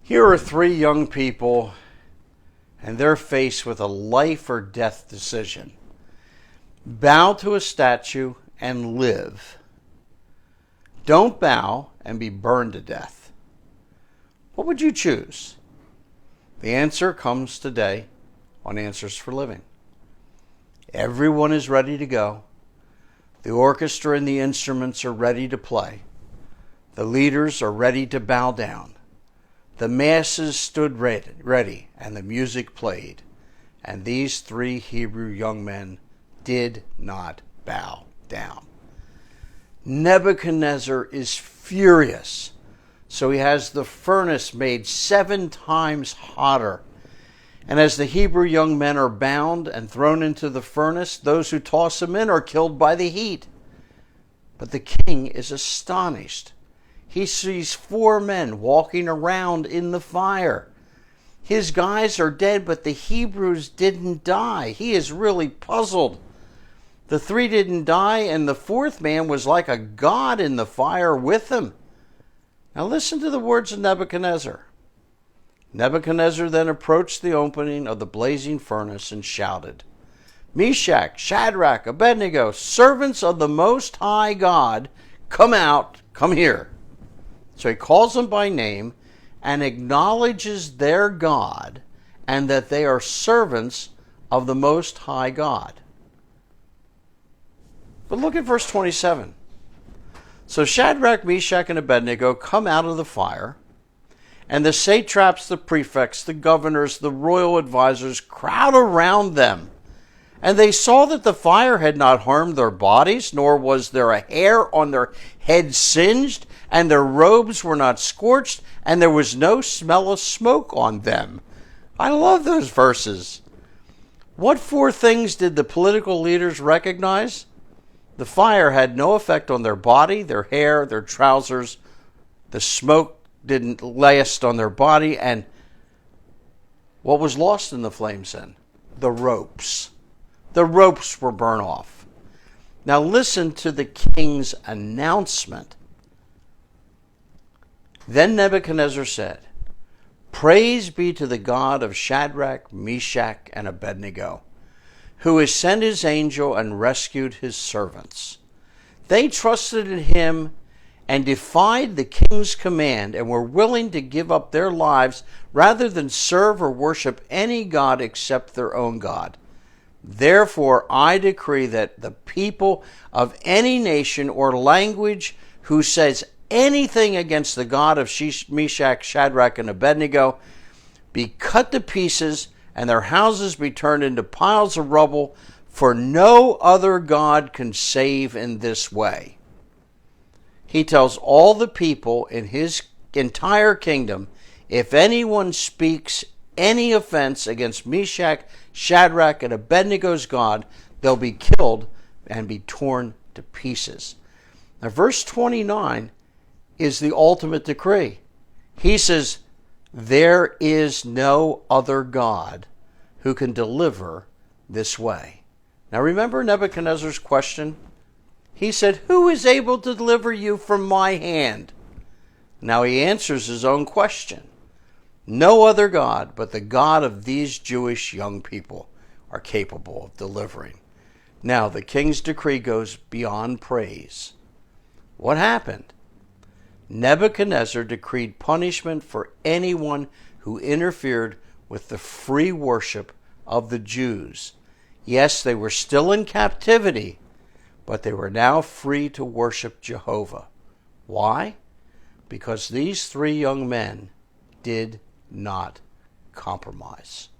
Here are three young people, and they're faced with a life or death decision. Bow to a statue and live. Don't bow and be burned to death. What would you choose? The answer comes today on Answers for Living. Everyone is ready to go. The orchestra and the instruments are ready to play. The leaders are ready to bow down. The masses stood ready, and the music played. And these three Hebrew young men did not bow down. Nebuchadnezzar is furious, so he has the furnace made 7 times hotter. And as the Hebrew young men are bound and thrown into the furnace, those who toss them in are killed by the heat. But the king is astonished. He sees 4 men walking around in the fire. His guys are dead, but the Hebrews didn't die. He is really puzzled. The 3 didn't die, and the 4th man was like a god in the fire with them. Now listen to the words of Nebuchadnezzar. Nebuchadnezzar then approached the opening of the blazing furnace and shouted, "Meshach, Shadrach, Abednego, servants of the Most High God, come out, come here." So he calls them by name and acknowledges their God and that they are servants of the Most High God. But look at verse 27. So Shadrach, Meshach, and Abednego come out of the fire, and the satraps, the prefects, the governors, the royal advisors crowd around them. And they saw that the fire had not harmed their bodies, nor was there a hair on their heads singed, and their robes were not scorched, and there was no smell of smoke on them. I love those verses. What 4 things did the political leaders recognize? The fire had no effect on their body, their hair, their trousers. The smoke didn't last on their body. And what was lost in the flames then? The ropes. The ropes were burned off. Now listen to the king's announcement. Then Nebuchadnezzar said, "Praise be to the God of Shadrach, Meshach, and Abednego, who has sent his angel and rescued his servants. They trusted in him and defied the king's command and were willing to give up their lives rather than serve or worship any god except their own God. Therefore, I decree that the people of any nation or language who says anything against the God of Meshach, Shadrach, and Abednego be cut to pieces and their houses be turned into piles of rubble, for no other God can save in this way." He tells all the people in his entire kingdom, if anyone speaks any offense against Meshach, Shadrach, and Abednego's God, they'll be killed and be torn to pieces. Now, verse 29 is the ultimate decree. He says, "There is no other God who can deliver this way." Now remember Nebuchadnezzar's question? He said, "Who is able to deliver you from my hand?" Now he answers his own question. No other God but the God of these Jewish young people are capable of delivering. Now the king's decree goes beyond praise. What happened? Nebuchadnezzar decreed punishment for anyone who interfered with the free worship of the Jews. Yes, they were still in captivity, but they were now free to worship Jehovah. Why? Because these 3 young men did not compromise.